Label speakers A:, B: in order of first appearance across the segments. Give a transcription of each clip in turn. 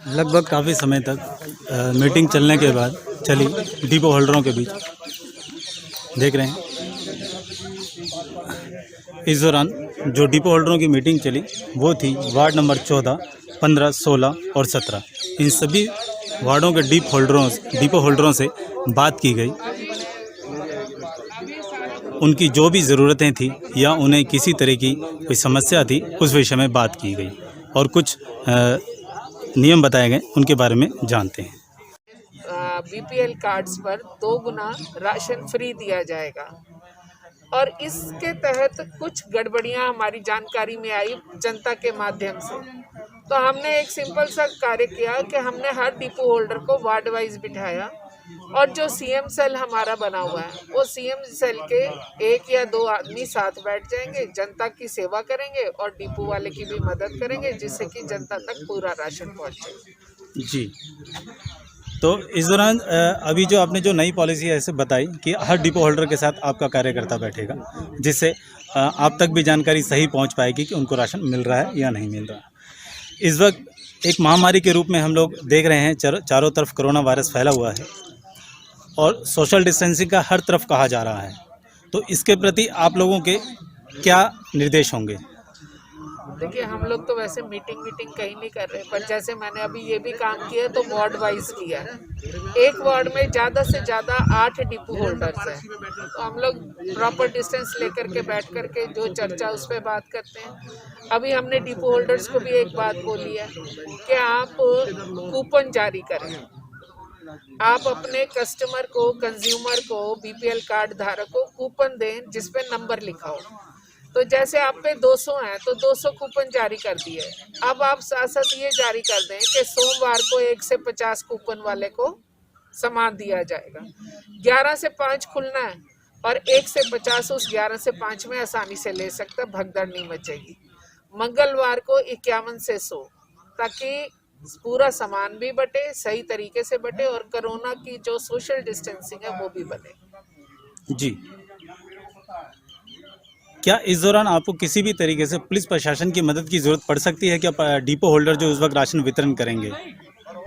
A: लगभग काफ़ी समय तक मीटिंग चलने के बाद चली डिपो होल्डरों के बीच, देख रहे हैं इस दौरान जो डिपो होल्डरों की मीटिंग चली वो थी वार्ड नंबर 14, 15, 16 और 17। इन सभी वार्डों के डिपो होल्डरों से बात की गई। उनकी जो भी ज़रूरतें थी या उन्हें किसी तरह की कोई समस्या थी उस विषय में बात की गई और कुछ नियम बताए गए, उनके बारे में जानते हैं।
B: बीपीएल कार्ड्स पर 2 गुना राशन फ्री दिया जाएगा और इसके तहत कुछ गड़बड़ियां हमारी जानकारी में आई जनता के माध्यम से। तो हमने एक सिंपल सा कार्य किया कि हमने हर डिपो होल्डर को वार्ड वाइज बिठाया और जो सीएम सेल हमारा बना हुआ है वो सीएम सेल के 1 या 2 आदमी साथ बैठ जाएंगे, जनता की सेवा करेंगे और डिपो वाले की भी मदद करेंगे जिससे कि जनता तक पूरा राशन पहुंचे।
A: जी, तो इस दौरान अभी जो आपने जो नई पॉलिसी है ऐसे बताई कि हर डिपो होल्डर के साथ आपका कार्यकर्ता बैठेगा, जिससे आप तक भी जानकारी सही पहुंच पाएगी कि उनको राशन मिल रहा है या नहीं मिल रहा। इस वक्त एक महामारी के रूप में हम लोग देख रहे हैं चारों तरफ कोरोना वायरस फैला हुआ है और सोशल डिस्टेंसिंग का हर तरफ कहा जा रहा है, तो इसके प्रति आप लोगों के क्या निर्देश होंगे?
B: देखिए, हम लोग तो वैसे मीटिंग कहीं नहीं कर रहे, पर जैसे मैंने अभी ये भी काम किया तो वार्ड वाइज किया। एक वार्ड में ज़्यादा से ज़्यादा 8 डिपो होल्डर्स हैं, तो हम लोग प्रॉपर डिस्टेंस लेकर के बैठ कर के जो चर्चा उस पर बात करते हैं। अभी हमने डिपो होल्डर्स को भी एक बात बोली है कि आप कूपन जारी करें, आप अपने कस्टमर को, कंज्यूमर को, बीपीएल कार्ड धारक को कूपन दें जिस पे नंबर लिखा हो। तो जैसे आप पे 200 हैं तो 200 कूपन जारी कर दिए। अब आप साथ साथ ये जारी कर दें कि सोमवार को 1 से 50 कूपन वाले को सामान दिया जाएगा। 11 से 5 खुलना है और 1 से 50 उस 11 से 5 में आसानी से ले सकता, भगदड़ नहीं मचेगी। मंगलवार को 51 से 100, ताकि पूरा सामान भी बटे, सही तरीके से बटे और कोरोना की जो सोशल डिस्टेंसिंग है वो भी बने।
A: जी, क्या इस दौरान आपको किसी भी तरीके से पुलिस प्रशासन की मदद की ज़रूरत पड़ सकती है क्या डिपो होल्डर जो उस वक्त राशन वितरण करेंगे?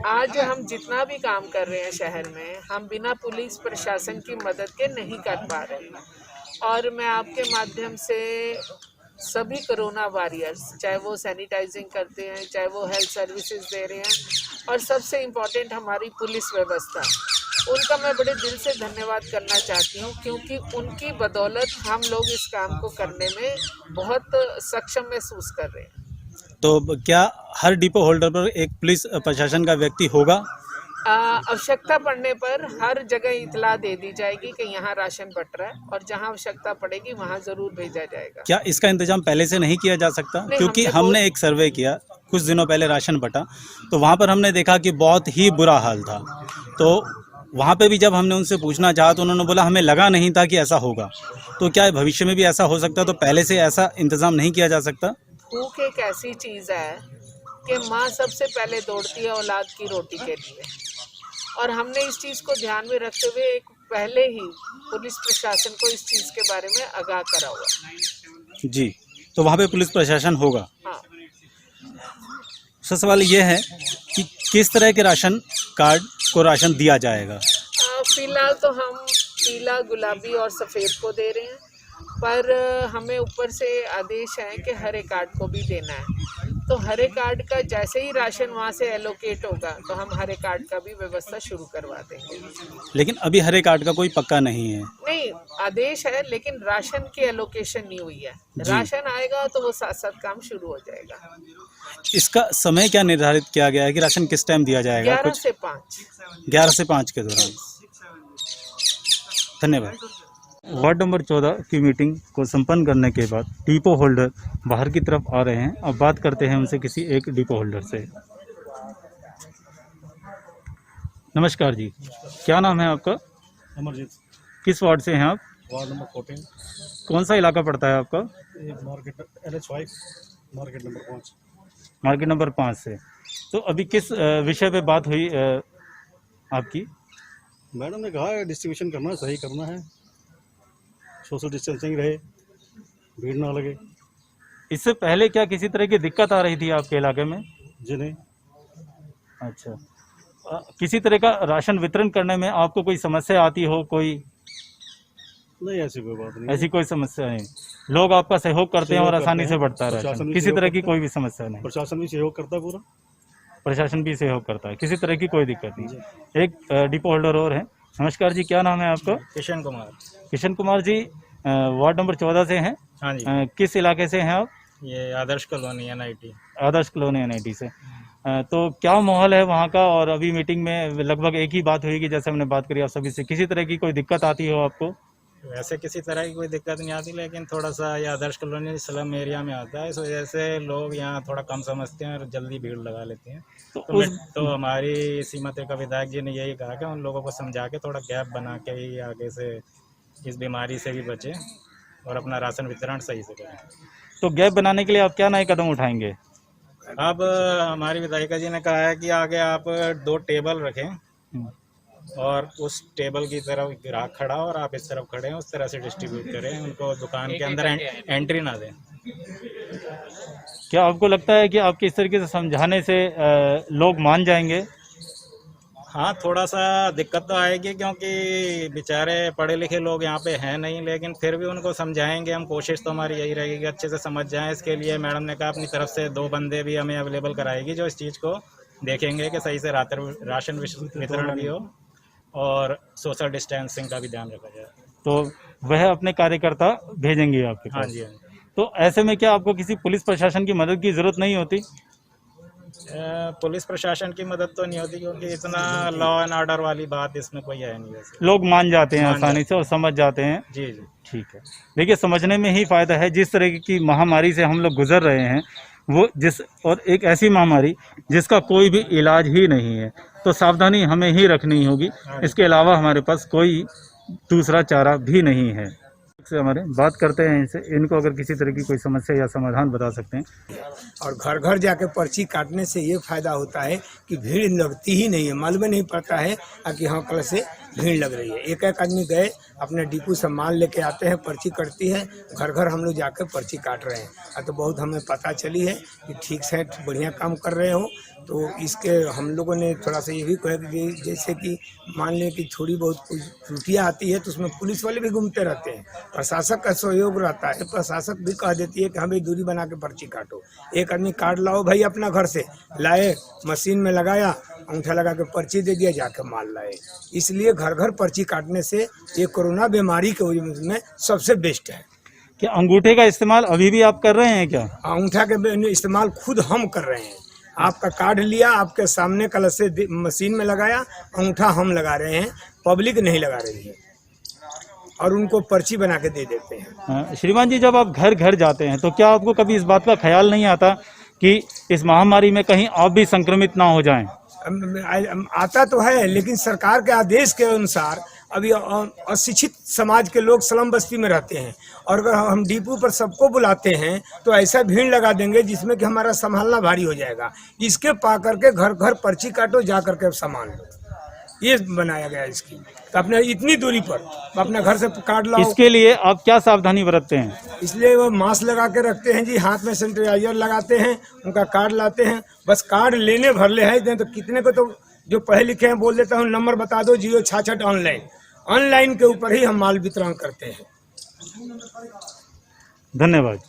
B: आज हम जितना भी काम कर रहे हैं शहर में, हम बिना पुलिस प्रशासन की मदद के नहीं कर पा रहे हैं। और मैं आपके माध्यम से सभी कोरोना वॉरियर्स, चाहे वो सैनिटाइजिंग करते हैं, चाहे वो हेल्थ सर्विसेज दे रहे हैं, और सबसे इम्पोर्टेंट हमारी पुलिस व्यवस्था, उनका मैं बड़े दिल से धन्यवाद करना चाहती हूँ, क्योंकि उनकी बदौलत हम लोग इस काम को करने में बहुत सक्षम महसूस कर रहे हैं।
A: तो क्या हर डिपो होल्डर पर एक पुलिस प्रशासन का व्यक्ति होगा?
B: आवश्यकता पड़ने पर हर जगह इतला दे दी जाएगी कि यहाँ राशन बट रहा है और जहाँ आवश्यकता पड़ेगी वहाँ जरूर भेजा जाएगा।
A: क्या इसका इंतजाम पहले से नहीं किया जा सकता? क्योंकि हमने एक सर्वे किया कुछ दिनों पहले, राशन बटा, तो वहाँ पर हमने देखा कि बहुत ही बुरा हाल था। तो वहाँ पे भी जब हमने उनसे पूछना चाहा तो उन्होंने बोला हमें लगा नहीं था कि ऐसा होगा। तो क्या भविष्य में भी ऐसा हो सकता है? तो पहले से ऐसा इंतजाम नहीं किया जा सकता?
B: भूख एक ऐसी चीज़ है कि माँ सबसे पहले दौड़ती है औलाद की रोटी के लिए, और हमने इस चीज़ को ध्यान में रखते हुए एक पहले ही पुलिस प्रशासन को इस चीज़ के बारे में आगाह करा हुआ।
A: जी, तो वहाँ पे पुलिस प्रशासन होगा।
B: हाँ।
A: दूसरा सवाल ये है कि किस तरह के राशन कार्ड को राशन दिया जाएगा?
B: फिलहाल तो हम पीला, गुलाबी और सफ़ेद को दे रहे हैं, पर हमें ऊपर से आदेश है कि हरे कार्ड को भी देना है। तो हरे कार्ड का जैसे ही राशन वहाँ से एलोकेट होगा तो हम हरे कार्ड का भी व्यवस्था शुरू करवा देंगे।
A: लेकिन अभी हरे कार्ड का कोई पक्का नहीं है?
B: नहीं, आदेश है, लेकिन राशन की एलोकेशन नहीं हुई है। राशन आएगा तो वो साथ साथ काम शुरू हो जाएगा।
A: इसका समय क्या निर्धारित किया गया है कि राशन किस टाइम दिया जाएगा?
B: 11 से 5।
A: 11 से 5 के दौरान। धन्यवाद। वार्ड नंबर 14 की मीटिंग को संपन्न करने के बाद डिपो होल्डर बाहर की तरफ आ रहे हैं। अब बात करते हैं उनसे किसी एक डिपो होल्डर से। नमस्कार जी, क्या नाम है आपका?
C: अमरजीत।
A: किस वार्ड से हैं आप?
C: Ward number 14।
A: कौन सा इलाका पड़ता है आपका?
C: Market LH5, market number 5।
A: Market number 5 से। तो अभी किस विषय पे बात हुई आपकी?
C: मैडम ने कहा है डिस्ट्रीब्यूशन करना है, सही करना है, सोशल डिस्टेंसिंग रहे, भीड़ ना लगे।
A: इससे पहले क्या किसी तरह की दिक्कत आ रही थी आपके इलाके में?
C: जी नहीं।
A: अच्छा, किसी तरह का राशन वितरण करने में आपको कोई समस्या आती हो? कोई
C: नहीं, ऐसी कोई बात नहीं।
A: ऐसी कोई समस्या नहीं, लोग आपका सहयोग करते हैं और
C: सहयोग
A: आसानी
C: करते
A: से
C: हैं।
A: बढ़ता है
C: प्रशासन
A: राशन,
C: भी
A: किसी
C: सहयोग
A: तरह की
C: करता
A: कोई भी समस्या नहीं,
C: प्रशासन भी सहयोग करता है पूरा।
A: प्रशासन भी सहयोग करता है, किसी तरह की कोई दिक्कत नहीं। एक डिपो होल्डर और है। नमस्कार जी, क्या नाम है आपका?
D: किशन कुमार।
A: किशन कुमार जी, वार्ड नंबर 14 से हैं।
D: हाँ जी,
A: किस इलाके से हैं आप?
D: ये आदर्श कॉलोनी NIT।
A: आदर्श कॉलोनी NIT से। तो क्या माहौल है वहाँ का? और अभी मीटिंग में लगभग एक ही बात हुई कि जैसे हमने बात करी आप सभी से, किसी तरह की कोई दिक्कत आती हो आपको?
D: वैसे किसी तरह की कोई दिक्कत नहीं आती, लेकिन थोड़ा सा ये आदर्श कॉलोनी स्लम एरिया में आता है, इस वजह से लोग यहाँ थोड़ा कम समझते हैं और जल्दी भीड़ लगा लेते हैं। तो हमारी सीमत का विधायक जी ने यही कहा कि उन लोगों को समझा के थोड़ा गैप बना के ही आगे से इस बीमारी से भी बचें और अपना राशन वितरण सही से करें।
A: तो गैप बनाने के लिए आप क्या नए कदम उठाएंगे?
D: अब हमारी विधायिका जी ने कहा है कि आगे आप 2 टेबल रखें और उस टेबल की तरफ ग्राहक खड़ा और आप इस तरफ खड़े हैं, उस तरह से डिस्ट्रीब्यूट करें, उनको दुकान के अंदर एंट्री ना दें।
A: क्या आपको लगता है कि आपके इस तरीके से समझाने से लोग मान जाएंगे?
D: हाँ, थोड़ा सा दिक्कत तो आएगी क्योंकि बेचारे पढ़े लिखे लोग यहाँ पे हैं नहीं, लेकिन फिर भी उनको समझाएंगे हम। कोशिश तो हमारी यही रहेगी कि अच्छे से समझ जाएं। इसके लिए मैडम ने कहा अपनी तरफ से 2 बंदे भी हमें अवेलेबल कराएगी जो इस चीज़ को देखेंगे कि सही से राशन वितरण भी हो और सोशल डिस्टेंसिंग का भी ध्यान रखा जाए।
A: तो वह अपने कार्यकर्ता भेजेंगे आपके
D: हाँ
A: पास?
D: जी, हाँ जी।
A: तो ऐसे में क्या आपको किसी पुलिस प्रशासन की मदद की जरूरत नहीं होती?
D: पुलिस प्रशासन की मदद तो नहीं होती क्योंकि इतना लॉ एंड ऑर्डर वाली बात इसमें कोई है नहीं वैसे।
A: लोग मान जाते हैं आसानी से और समझ जाते हैं।
D: जी जी,
A: ठीक है, देखिए समझने में ही फायदा है। जिस तरह की महामारी से हम लोग गुजर रहे हैं, वो और एक ऐसी महामारी जिसका कोई भी इलाज ही नहीं है, तो सावधानी हमें ही रखनी होगी। इसके अलावा हमारे पास कोई दूसरा चारा भी नहीं है। से हमारे बात करते हैं इनसे, इनको अगर किसी तरह की कोई समस्या या समाधान बता सकते हैं।
E: और घर घर जाके पर्ची काटने से ये फायदा होता है कि भीड़ लगती ही नहीं है, मालूम नहीं पड़ता है कि हाँ कल से भीड़ लग रही है। एक एक आदमी गए अपने डिपो से माल लेके आते हैं, पर्ची कटती है, घर घर हम लोग जाकर पर्ची काट रहे हैं। तो बहुत हमें पता चली है कि ठीक से बढ़िया काम कर रहे हो। तो इसके हम लोगों ने थोड़ा सा ये भी कहा कि जैसे कि मान लें कि थोड़ी बहुत कुछ त्रुटियाँ आती है तो उसमें पुलिस वाले भी घूमते रहते हैं, प्रशासक का सहयोग रहता है। प्रशासक भी कह देती है कि हमें दूरी बना के पर्ची काटो। एक आदमी कार्ड लाओ भाई अपना घर से लाए, मशीन में लगाया, अंगूठा लगा के पर्ची दे दिया, जाके माल लाए। इसलिए घर घर पर्ची काटने से ये कोरोना बीमारी के वजह में सबसे बेस्ट है।
A: क्या अंगूठे का इस्तेमाल अभी भी आप कर रहे हैं क्या?
E: अंगूठा के इस्तेमाल खुद हम कर रहे हैं। आपका कार्ड लिया, आपके सामने कल से मशीन में लगाया, अंगूठा हम लगा रहे हैं, पब्लिक नहीं लगा रही है, और उनको पर्ची बना के दे देते हैं।
A: श्रीमान जी, जब आप घर घर जाते हैं तो क्या आपको कभी इस बात का ख्याल नहीं आता कि इस महामारी में कहीं आप भी संक्रमित ना हो जाएं?
E: आता तो है, लेकिन सरकार के आदेश के अनुसार अभी अशिक्षित समाज के लोग स्लम बस्ती में रहते हैं, और अगर हम डिपो पर सबको बुलाते हैं तो ऐसा भीड़ लगा देंगे जिसमें कि हमारा संभालना भारी हो जाएगा। इसके पा करके घर घर पर्ची काटो, जा करके सामान लो, ये बनाया गया इसकी। तो अपने इतनी दूरी पर अपने घर से कार्ड लाओ।
A: इसके लिए आप क्या सावधानी बरतते हैं?
E: इसलिए वो मास्क लगा के रखते हैं जी, हाथ में सैनिटाइजर लगाते हैं, उनका कार्ड लाते हैं। बस कार्ड लेने भर ले है तो कितने को तो जो पढ़े लिखे हैं बोल देता हूँ नंबर बता दो 066 ऑनलाइन के ऊपर ही हम माल वितरण करते हैं।
A: धन्यवाद।